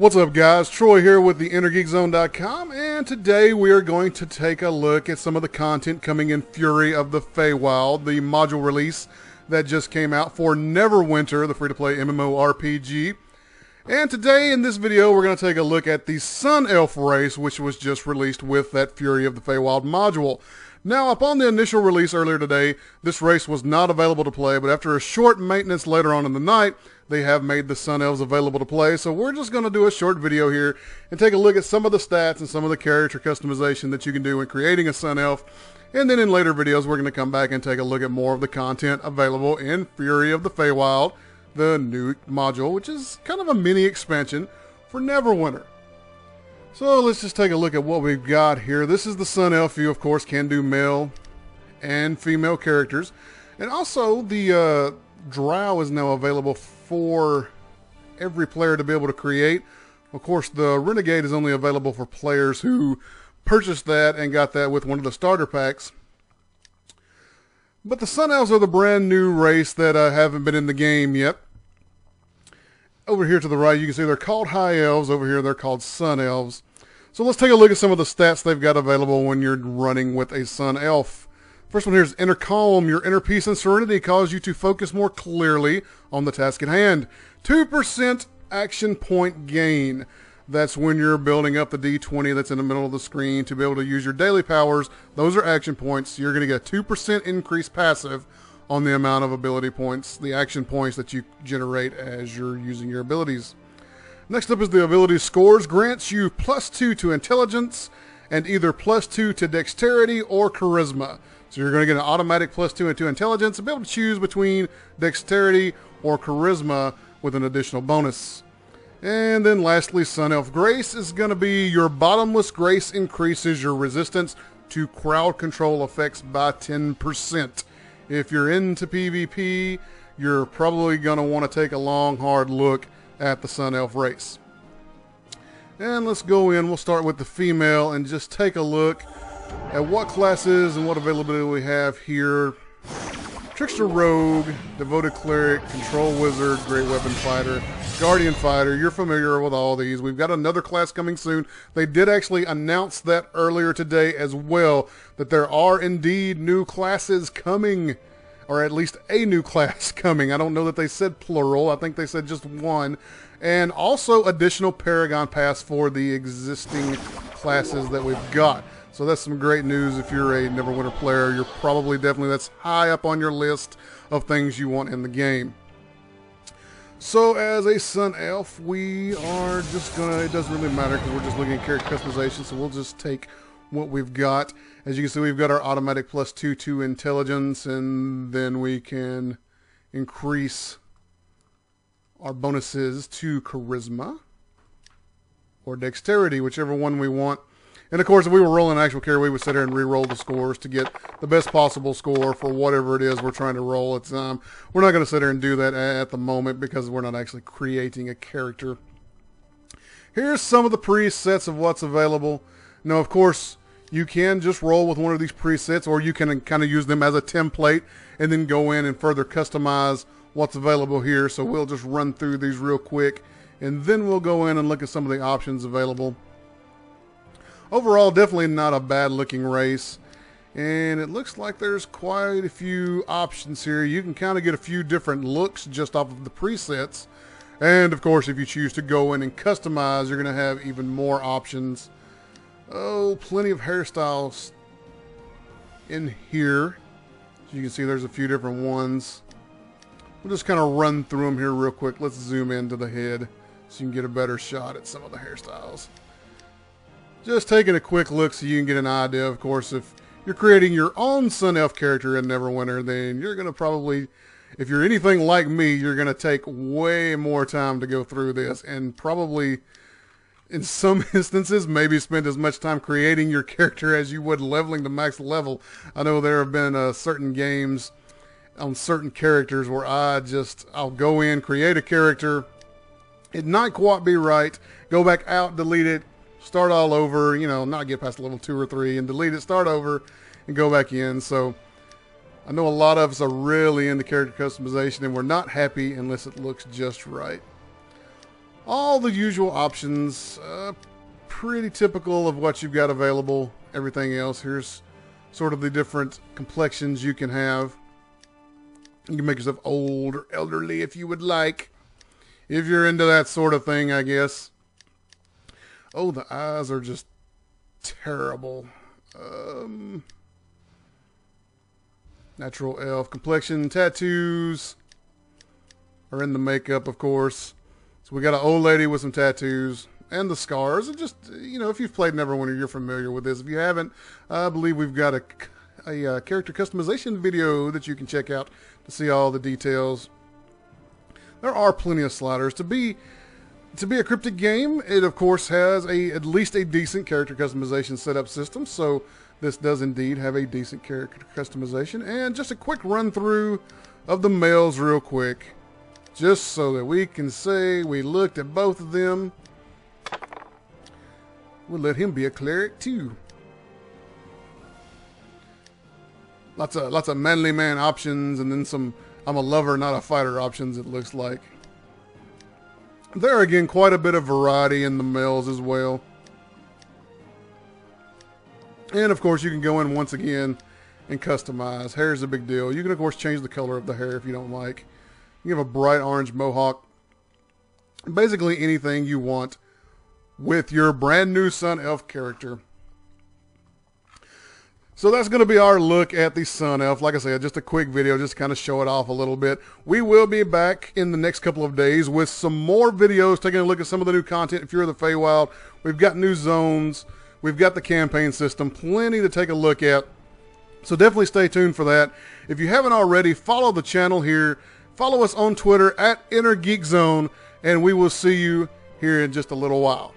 What's up, guys? Troy here with the InnerGeekZone.com, and today we are going to take a look at some of the content coming in Fury of the Feywild, the module release that just came out for Neverwinter, the free-to-play MMORPG. And today in this video we're going to take a look at the Sun Elf race, which was just released with that Fury of the Feywild module. Now, upon the initial release earlier today, this race was not available to play, but after a short maintenance later on in the night, they have made the Sun Elves available to play. So we're just going to do a short video here and take a look at some of the stats and some of the character customization that you can do when creating a Sun Elf. And then in later videos, we're going to come back and take a look at more of the content available in Fury of the Feywild, the new module, which is kind of a mini expansion for Neverwinter. So let's just take a look at what we've got here. This is the Sun Elf. You, of course, can do male and female characters. And also, the Drow is now available for every player to be able to create. Of course, the Renegade is only available for players who purchased that and got that with one of the starter packs. But the Sun Elves are the brand new race that haven't been in the game yet. Over here to the right, you can see they're called High Elves. Over here, they're called Sun Elves. So let's take a look at some of the stats they've got available when you're running with a Sun Elf. First one here is Inner Calm. Your inner peace and serenity cause you to focus more clearly on the task at hand. 2% action point gain. That's when you're building up the D20 that's in the middle of the screen to be able to use your daily powers. Those are action points. You're going to get a 2% increase passive on the amount of ability points, the action points that you generate as you're using your abilities. Next up is the ability scores. Grants you +2 to intelligence and either +2 to dexterity or charisma. So you're going to get an automatic +2 to intelligence and be able to choose between dexterity or charisma with an additional bonus. And then lastly, Sun Elf Grace is going to be your bottomless grace increases your resistance to crowd control effects by 10%. If you're into PvP, you're probably going to want to take a long, hard look at the Sun Elf race. And let's go in. We'll start with the female and just take a look at what classes and what availability we have here. Trickster Rogue, Devoted Cleric, Control Wizard, Great Weapon Fighter, Guardian Fighter. You're familiar with all these. We've got another class coming soon. They did actually announce that earlier today as well, that there are indeed new classes coming, or at least a new class coming. I don't know that they said plural. I think they said just one. And also additional Paragon Pass for the existing classes that we've got. So that's some great news. If you're a Neverwinter player, you're probably definitely, that's high up on your list of things you want in the game. So as a Sun Elf, we are just gonna, it doesn't really matter because we're just looking at character customization, so we'll just take what we've got. As you can see, we've got our automatic +2 to intelligence, and then we can increase our bonuses to charisma or dexterity, whichever one we want. And of course, if we were rolling an actual carry, we would sit here and re-roll the scores to get the best possible score for whatever it is we're trying to roll. It's we're not going to sit here and do that at the moment because we're not actually creating a character. Here's some of the presets of what's available. Now, of course, you can just roll with one of these presets, or you can kind of use them as a template and then go in and further customize what's available here. So we'll just run through these real quick, and then we'll go in and look at some of the options available. Overall, definitely not a bad looking race, and it looks like there's quite a few options here. You can kind of get a few different looks just off of the presets, and of course if you choose to go in and customize, you're going to have even more options. Oh, plenty of hairstyles in here. So you can see there's a few different ones. We'll just kind of run through them here real quick. Let's zoom into the head so you can get a better shot at some of the hairstyles. Just taking a quick look so you can get an idea. Of course, if you're creating your own Sun Elf character in Neverwinter, then you're going to probably, if you're anything like me, you're going to take way more time to go through this, and probably, in some instances, maybe spend as much time creating your character as you would leveling to max level. I know there have been certain games on certain characters where I'll go in, create a character, it not quite be right, go back out, delete it, start all over, you know, not get past level 2 or 3 and delete it, start over and go back in. So I know a lot of us are really into character customization and we're not happy unless it looks just right. All the usual options, pretty typical of what you've got available. Everything else, here's sort of the different complexions you can have. You can make yourself old or elderly if you would like. If you're into that sort of thing, I guess. Oh, the eyes are just terrible. Natural elf complexion. Tattoos are in the makeup, of course. So we got an old lady with some tattoos. And the scars. And just, you know, if you've played Neverwinter, you're familiar with this. If you haven't, I believe we've got a character customization video that you can check out to see all the details. There are plenty of sliders. To be a Cryptic game, it of course has at least a decent character customization setup system. So this does indeed have a decent character customization. And just a quick run through of the males real quick, just so that we can say we looked at both of them. We'll let him be a cleric too. Lots of manly man options, and then some I'm a lover, not a fighter options, it looks like. There again, quite a bit of variety in the males as well. And of course, you can go in once again and customize. Hair's a big deal. You can of course change the color of the hair if you don't like. You have a bright orange mohawk. Basically anything you want with your brand new Sun Elf character. So that's going to be our look at the Sun Elf. Like I said, just a quick video, just to kind of show it off a little bit. We will be back in the next couple of days with some more videos, taking a look at some of the new content. If you're the Feywild, we've got new zones, we've got the campaign system, plenty to take a look at. So definitely stay tuned for that. If you haven't already, follow the channel here. Follow us on Twitter at InnerGeekZone, and we will see you here in just a little while.